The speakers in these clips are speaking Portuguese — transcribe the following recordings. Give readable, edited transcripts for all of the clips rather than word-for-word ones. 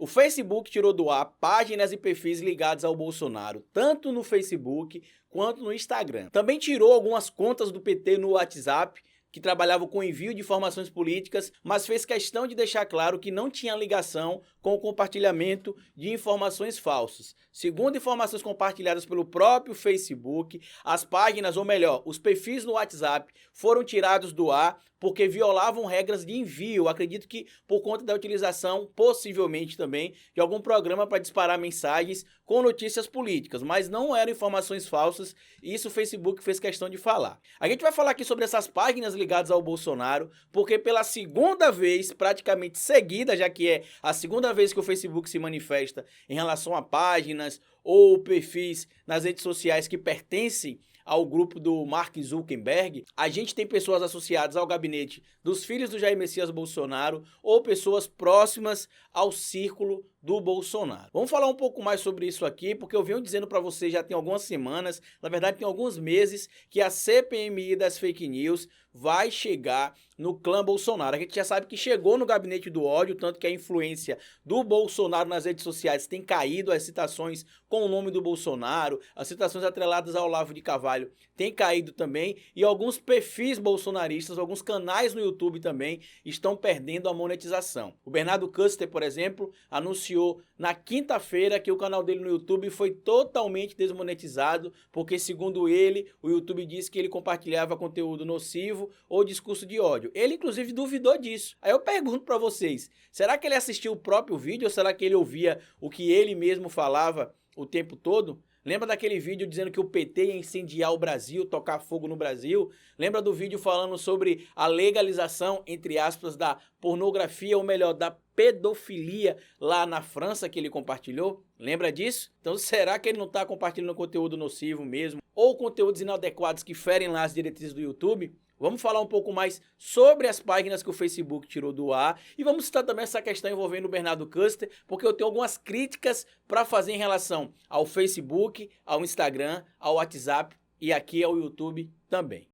O Facebook tirou do ar páginas e perfis ligados ao Bolsonaro, tanto no Facebook quanto no Instagram. Também tirou algumas contas do PT no WhatsApp, que trabalhavam com envio de informações políticas, mas fez questão de deixar claro que não tinha ligação com o compartilhamento de informações falsas. Segundo informações compartilhadas pelo próprio Facebook, as páginas, ou melhor, os perfis no WhatsApp foram tirados do ar porque violavam regras de envio. Acredito que por conta da utilização, possivelmente também, de algum programa para disparar mensagens com notícias políticas, mas não eram informações falsas, e isso o Facebook fez questão de falar. A gente vai falar aqui sobre essas páginas ligadas ao Bolsonaro, porque pela segunda vez, praticamente seguida, já que é a segunda vez que o Facebook se manifesta em relação a páginas ou perfis nas redes sociais que pertencem ao grupo do Mark Zuckerberg, a gente tem pessoas associadas ao gabinete dos filhos do Jair Messias Bolsonaro ou pessoas próximas ao círculo do Bolsonaro. Vamos falar um pouco mais sobre isso aqui, porque eu venho dizendo para vocês já tem algumas semanas, na verdade tem alguns meses, que a CPMI das fake news vai chegar no clã Bolsonaro. A gente já sabe que chegou no gabinete do ódio, tanto que a influência do Bolsonaro nas redes sociais tem caído, as citações com o nome do Bolsonaro, as citações atreladas ao Olavo de Carvalho tem caído também, e alguns perfis bolsonaristas, alguns canais no YouTube também estão perdendo a monetização. O Bernardo Custer, por exemplo, anunciou na quinta-feira que o canal dele no YouTube foi totalmente desmonetizado, porque segundo ele, o YouTube disse que ele compartilhava conteúdo nocivo ou discurso de ódio. Ele inclusive duvidou disso. Aí eu pergunto para vocês, será que ele assistiu o próprio vídeo ou será que ele ouvia o que ele mesmo falava o tempo todo? Lembra daquele vídeo dizendo que o PT ia incendiar o Brasil, tocar fogo no Brasil? Lembra do vídeo falando sobre a legalização, entre aspas, da pornografia, ou melhor, da pedofilia lá na França que ele compartilhou? Lembra disso? Então será que ele não está compartilhando conteúdo nocivo mesmo? Ou conteúdos inadequados que ferem lá as diretrizes do YouTube? Vamos falar um pouco mais sobre as páginas que o Facebook tirou do ar e vamos citar também essa questão envolvendo o Bernardo Custer, porque eu tenho algumas críticas para fazer em relação ao Facebook, ao Instagram, ao WhatsApp e aqui ao YouTube também.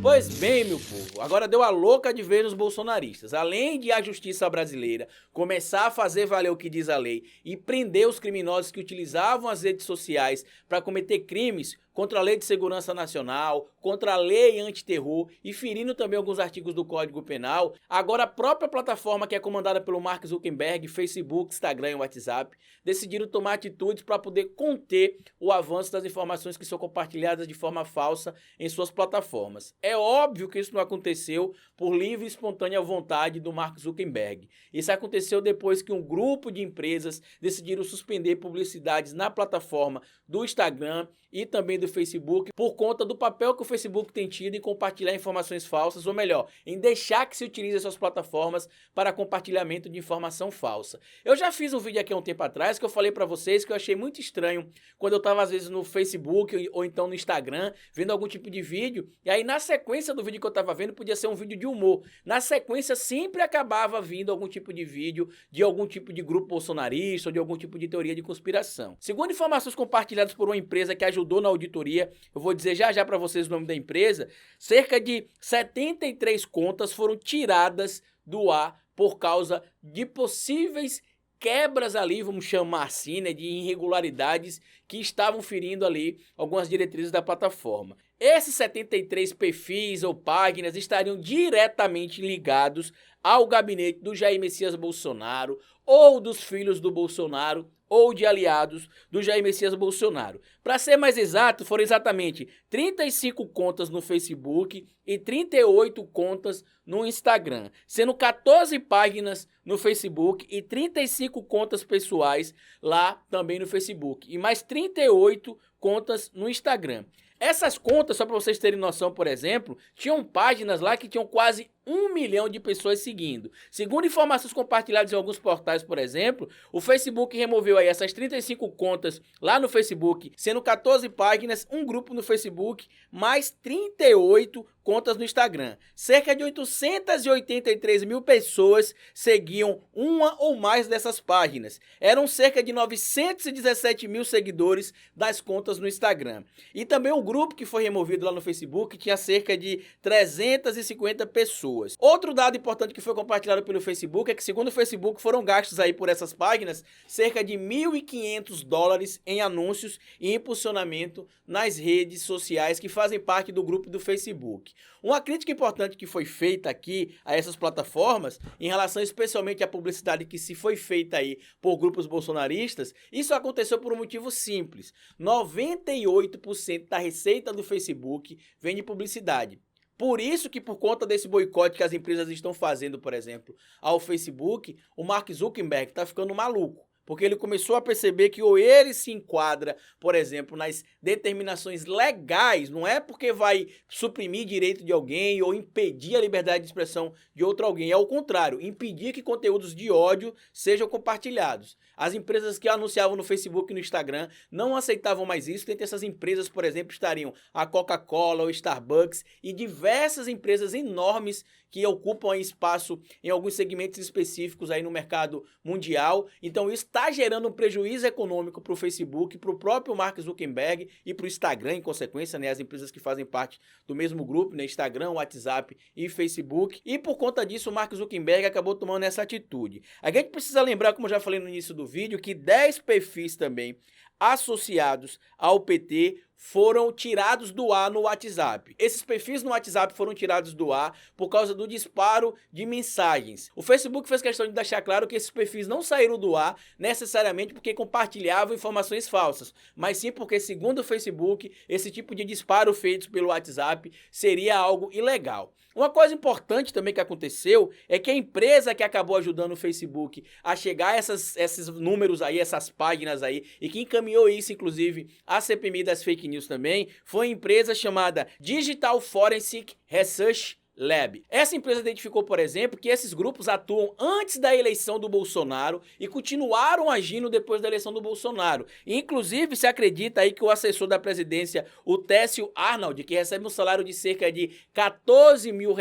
Pois bem, meu povo, agora deu a louca de ver nos bolsonaristas. Além de a justiça brasileira começar a fazer valer o que diz a lei e prender os criminosos que utilizavam as redes sociais para cometer crimes contra a Lei de Segurança Nacional, contra a Lei Antiterror e ferindo também alguns artigos do Código Penal, agora a própria plataforma que é comandada pelo Mark Zuckerberg, Facebook, Instagram e WhatsApp, decidiram tomar atitudes para poder conter o avanço das informações que são compartilhadas de forma falsa em suas plataformas. É óbvio que isso não aconteceu por livre e espontânea vontade do Mark Zuckerberg. Isso aconteceu depois que um grupo de empresas decidiram suspender publicidades na plataforma do Instagram e também do Facebook por conta do papel que o Facebook tem tido em compartilhar informações falsas, ou melhor, em deixar que se utilize suas plataformas para compartilhamento de informação falsa. Eu já fiz um vídeo aqui há um tempo atrás que eu falei para vocês que eu achei muito estranho quando eu estava às vezes no Facebook ou então no Instagram vendo algum tipo de vídeo, e aí na sequência do vídeo que eu estava vendo podia ser um vídeo de humor. Na sequência sempre acabava vindo algum tipo de vídeo de algum tipo de grupo bolsonarista ou de algum tipo de teoria de conspiração. Segundo informações compartilhadas por uma empresa que ajudou na auditoria, eu vou dizer já para vocês o nome da empresa, cerca de 73 contas foram tiradas do ar por causa de possíveis quebras ali, vamos chamar assim, né, de irregularidades que estavam ferindo ali algumas diretrizes da plataforma. Esses 73 perfis ou páginas estariam diretamente ligados ao gabinete do Jair Messias Bolsonaro ou dos filhos do Bolsonaro ou de aliados do Jair Messias Bolsonaro. Para ser mais exato, foram exatamente 35 contas no Facebook e 38 contas no Instagram, sendo 14 páginas no Facebook e 35 contas pessoais lá também no Facebook, e mais 38 contas no Instagram. Essas contas, só para vocês terem noção, por exemplo, tinham páginas lá que tinham quase 1 milhão de pessoas seguindo. Segundo informações compartilhadas em alguns portais, por exemplo, o Facebook removeu aí essas 35 contas lá no Facebook, sendo 14 páginas, um grupo no Facebook, mais 38 contas no Instagram. Cerca de 883 mil pessoas seguiam uma ou mais dessas páginas. Eram cerca de 917 mil seguidores das contas no Instagram. E também o grupo que foi removido lá no Facebook tinha cerca de 350 pessoas. Outro dado importante que foi compartilhado pelo Facebook é que, segundo o Facebook, foram gastos aí por essas páginas cerca de $1.500 em anúncios e impulsionamento nas redes sociais que fazem parte do grupo do Facebook. Uma crítica importante que foi feita aqui a essas plataformas, em relação especialmente à publicidade que se foi feita aí por grupos bolsonaristas, isso aconteceu por um motivo simples. 98% da receita do Facebook vem de publicidade. Por isso que, por conta desse boicote que as empresas estão fazendo, por exemplo, ao Facebook, o Mark Zuckerberg está ficando maluco. Porque ele começou a perceber que ou ele se enquadra, por exemplo, nas determinações legais, não é porque vai suprimir direito de alguém ou impedir a liberdade de expressão de outro alguém, é ao contrário, impedir que conteúdos de ódio sejam compartilhados. As empresas que anunciavam no Facebook e no Instagram não aceitavam mais isso. Dentre essas empresas, por exemplo, estariam a Coca-Cola, o Starbucks e diversas empresas enormes que ocupam espaço em alguns segmentos específicos aí no mercado mundial. Então isso está gerando um prejuízo econômico para o Facebook, para o próprio Mark Zuckerberg e para o Instagram, em consequência, né, as empresas que fazem parte do mesmo grupo, né, Instagram, WhatsApp e Facebook. E por conta disso, o Mark Zuckerberg acabou tomando essa atitude. A gente precisa lembrar, como eu já falei no início do vídeo, que 10 perfis também associados ao PT foram tirados do ar no WhatsApp. Esses perfis no WhatsApp foram tirados do ar por causa do disparo de mensagens. O Facebook fez questão de deixar claro que esses perfis não saíram do ar necessariamente porque compartilhavam informações falsas, mas sim porque, segundo o Facebook, esse tipo de disparo feito pelo WhatsApp seria algo ilegal. Uma coisa importante também que aconteceu é que a empresa que acabou ajudando o Facebook a chegar a esses números aí, essas páginas aí, e que encaminhou isso, inclusive, à CPMI das fake news também, foi a empresa chamada Digital Forensic Research Lab. Essa empresa identificou, por exemplo, que esses grupos atuam antes da eleição do Bolsonaro e continuaram agindo depois da eleição do Bolsonaro. E, inclusive, se acredita aí que o assessor da presidência, o Técio Arnold, que recebe um salário de cerca de R$14 mil,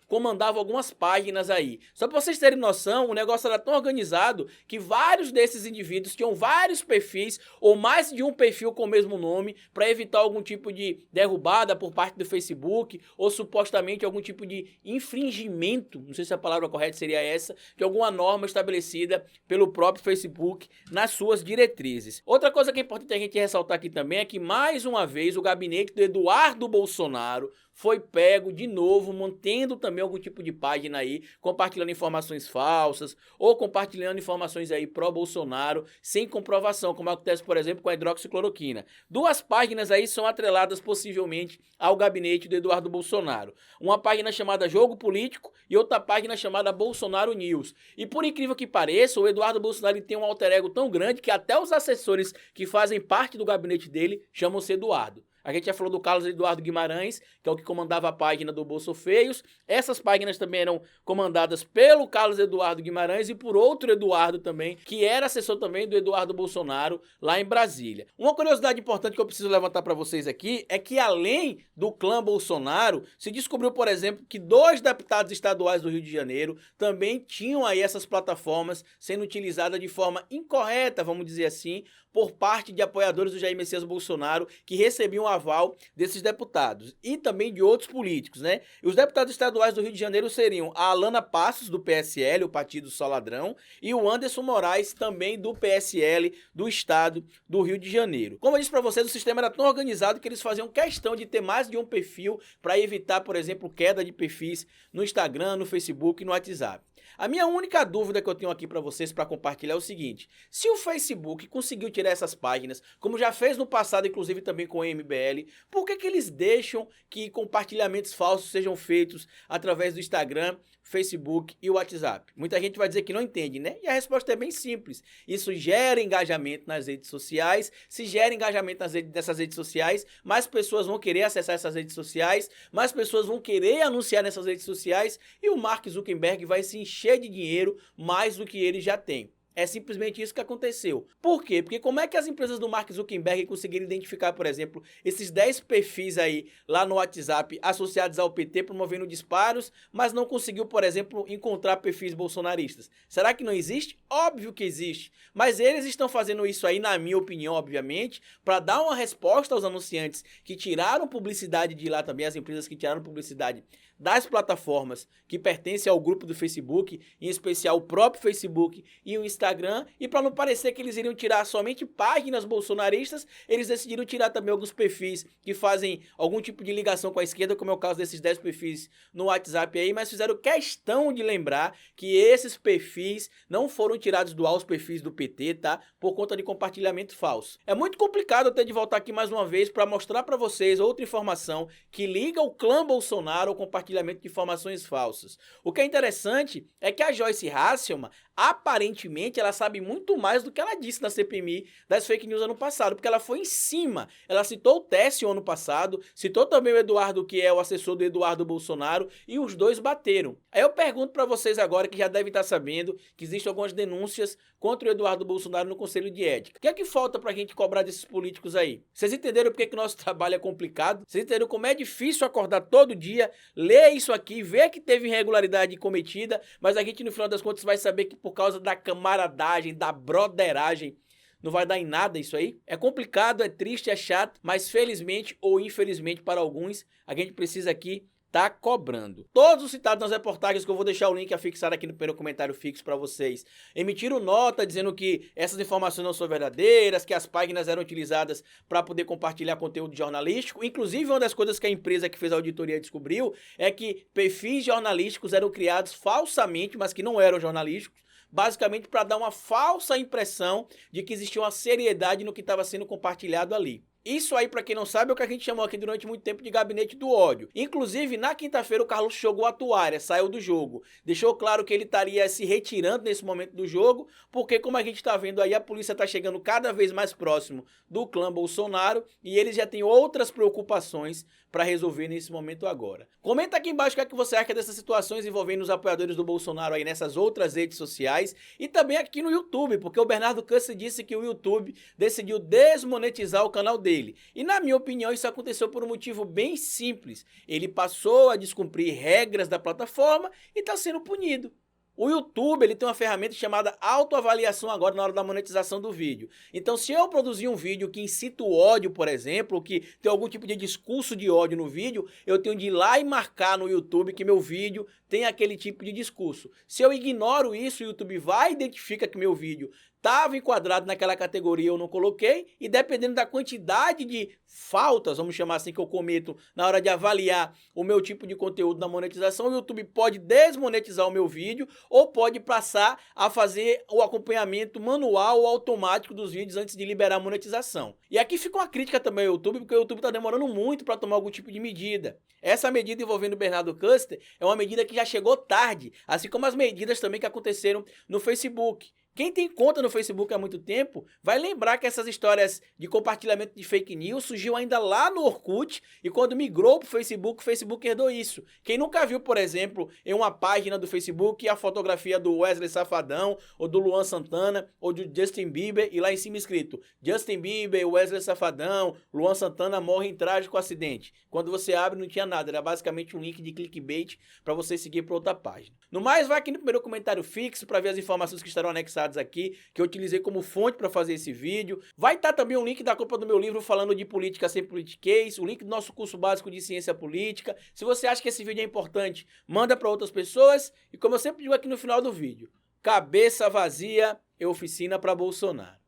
comandava algumas páginas aí. Só para vocês terem noção, o negócio era tão organizado que vários desses indivíduos tinham vários perfis ou mais de um perfil com o mesmo nome para evitar algum tipo de derrubada por parte do Facebook ou supostamente algum tipo de infringimento, não sei se a palavra correta seria essa, de alguma norma estabelecida pelo próprio Facebook nas suas diretrizes. Outra coisa que é importante a gente ressaltar aqui também é que, mais uma vez, o gabinete do Eduardo Bolsonaro foi pego de novo, mantendo também algum tipo de página aí, compartilhando informações falsas ou compartilhando informações aí pró-Bolsonaro sem comprovação, como acontece, por exemplo, com a hidroxicloroquina. Duas páginas aí são atreladas possivelmente ao gabinete do Eduardo Bolsonaro. Uma página chamada Jogo Político e outra página chamada Bolsonaro News. E por incrível que pareça, o Eduardo Bolsonaro tem um alter ego tão grande que até os assessores que fazem parte do gabinete dele chamam-se Eduardo. A gente já falou do Carlos Eduardo Guimarães, que é o que comandava a página do Bolso Feios. Essas páginas também eram comandadas pelo Carlos Eduardo Guimarães e por outro Eduardo também, que era assessor também do Eduardo Bolsonaro lá em Brasília. Uma curiosidade importante que eu preciso levantar para vocês aqui é que, além do clã Bolsonaro, se descobriu, por exemplo, que 2 deputados estaduais do Rio de Janeiro também tinham aí essas plataformas sendo utilizadas de forma incorreta, vamos dizer assim, por parte de apoiadores do Jair Messias Bolsonaro, que recebiam aval desses deputados e também de outros políticos, né? E os deputados estaduais do Rio de Janeiro seriam a Alana Passos, do PSL, o Partido Só Ladrão, e o Anderson Moraes, também do PSL, do estado do Rio de Janeiro. Como eu disse para vocês, o sistema era tão organizado que eles faziam questão de ter mais de um perfil para evitar, por exemplo, queda de perfis no Instagram, no Facebook e no WhatsApp. A minha única dúvida que eu tenho aqui para vocês para compartilhar é o seguinte: se o Facebook conseguiu tirar essas páginas, como já fez no passado, inclusive também com o MBL, PL? Por que eles deixam que compartilhamentos falsos sejam feitos através do Instagram, Facebook e WhatsApp? Muita gente vai dizer que não entende, né? E a resposta é bem simples. Isso gera engajamento nas redes sociais. Se gera engajamento nessas redes sociais, mais pessoas vão querer acessar essas redes sociais, mais pessoas vão querer anunciar nessas redes sociais e o Mark Zuckerberg vai se encher de dinheiro mais do que ele já tem. É simplesmente isso que aconteceu. Por quê? Porque como é que as empresas do Mark Zuckerberg conseguiram identificar, por exemplo, esses 10 perfis aí lá no WhatsApp associados ao PT promovendo disparos, mas não conseguiu, por exemplo, encontrar perfis bolsonaristas? Será que não existe? Óbvio que existe. Mas eles estão fazendo isso aí, na minha opinião, obviamente, para dar uma resposta aos anunciantes que tiraram publicidade de lá também, as empresas que tiraram publicidade das plataformas que pertencem ao grupo do Facebook, em especial o próprio Facebook e o Instagram, e para não parecer que eles iriam tirar somente páginas bolsonaristas, eles decidiram tirar também alguns perfis que fazem algum tipo de ligação com a esquerda, como é o caso desses 10 perfis no WhatsApp aí, mas fizeram questão de lembrar que esses perfis não foram tirados do ar, os perfis do PT, tá? Por conta de compartilhamento falso. É muito complicado eu ter de voltar aqui mais uma vez para mostrar para vocês outra informação que liga o clã Bolsonaro ao compartilhamento de informações falsas. O que é interessante é que a Joyce Hasselman, aparentemente, ela sabe muito mais do que ela disse na CPMI das fake news ano passado, porque ela foi em cima. Ela citou o Técio ano passado, citou também o Eduardo, que é o assessor do Eduardo Bolsonaro, e os dois bateram. Aí eu pergunto para vocês agora, que já devem estar sabendo que existem algumas denúncias contra o Eduardo Bolsonaro no Conselho de Ética. O que é que falta para a gente cobrar desses políticos aí? Vocês entenderam por que nosso trabalho é complicado? Vocês entenderam como é difícil acordar todo dia, ler isso aqui, ver que teve irregularidade cometida, mas a gente no final das contas vai saber que por causa da camaradagem, da broderagem, não vai dar em nada isso aí? É complicado, é triste, é chato, mas felizmente ou infelizmente para alguns, a gente precisa aqui tá cobrando. Todos os citados nas reportagens, que eu vou deixar o link afixado aqui no primeiro comentário fixo para vocês, emitiram nota dizendo que essas informações não são verdadeiras, que as páginas eram utilizadas para poder compartilhar conteúdo jornalístico. Inclusive, uma das coisas que a empresa que fez a auditoria descobriu é que perfis jornalísticos eram criados falsamente, mas que não eram jornalísticos, basicamente para dar uma falsa impressão de que existia uma seriedade no que estava sendo compartilhado ali. Isso aí, para quem não sabe, é o que a gente chamou aqui durante muito tempo de gabinete do ódio. Inclusive, na quinta-feira, o Carlos jogou a toalha, saiu do jogo. Deixou claro que ele estaria se retirando nesse momento do jogo, porque, como a gente está vendo aí, a polícia está chegando cada vez mais próximo do clã Bolsonaro e eles já têm outras preocupações para resolver nesse momento agora. Comenta aqui embaixo o que é que você acha dessas situações envolvendo os apoiadores do Bolsonaro aí nessas outras redes sociais e também aqui no YouTube, porque o Bernardo Custer disse que o YouTube decidiu desmonetizar o canal dele. E na minha opinião isso aconteceu por um motivo bem simples. Ele passou a descumprir regras da plataforma e está sendo punido. O YouTube ele tem uma ferramenta chamada autoavaliação agora na hora da monetização do vídeo. Então, se eu produzir um vídeo que incita o ódio, por exemplo, que tem algum tipo de discurso de ódio no vídeo, eu tenho de ir lá e marcar no YouTube que meu vídeo tem aquele tipo de discurso. Se eu ignoro isso, o YouTube vai identificar que meu vídeo estava enquadrado naquela categoria, eu não coloquei, e dependendo da quantidade de faltas, vamos chamar assim, que eu cometo na hora de avaliar o meu tipo de conteúdo na monetização, o YouTube pode desmonetizar o meu vídeo ou pode passar a fazer o acompanhamento manual ou automático dos vídeos antes de liberar a monetização. E aqui fica uma crítica também ao YouTube, porque o YouTube está demorando muito para tomar algum tipo de medida. Essa medida envolvendo o Bernardo Custer é uma medida que já chegou tarde, assim como as medidas também que aconteceram no Facebook. Quem tem conta no Facebook há muito tempo vai lembrar que essas histórias de compartilhamento de fake news surgiu ainda lá no Orkut e quando migrou para o Facebook herdou isso. Quem nunca viu, por exemplo, em uma página do Facebook a fotografia do Wesley Safadão ou do Luan Santana ou do Justin Bieber e lá em cima escrito Justin Bieber, Wesley Safadão, Luan Santana morre em trágico acidente. Quando você abre não tinha nada, era basicamente um link de clickbait para você seguir para outra página. No mais, vai aqui no primeiro comentário fixo para ver as informações que estarão anexadas aqui, que eu utilizei como fonte para fazer esse vídeo. Vai estar também um link da compra do meu livro falando de política sem politiquês, o link do nosso curso básico de ciência política. Se você acha que esse vídeo é importante, manda para outras pessoas. E como eu sempre digo aqui no final do vídeo, cabeça vazia é oficina para Bolsonaro.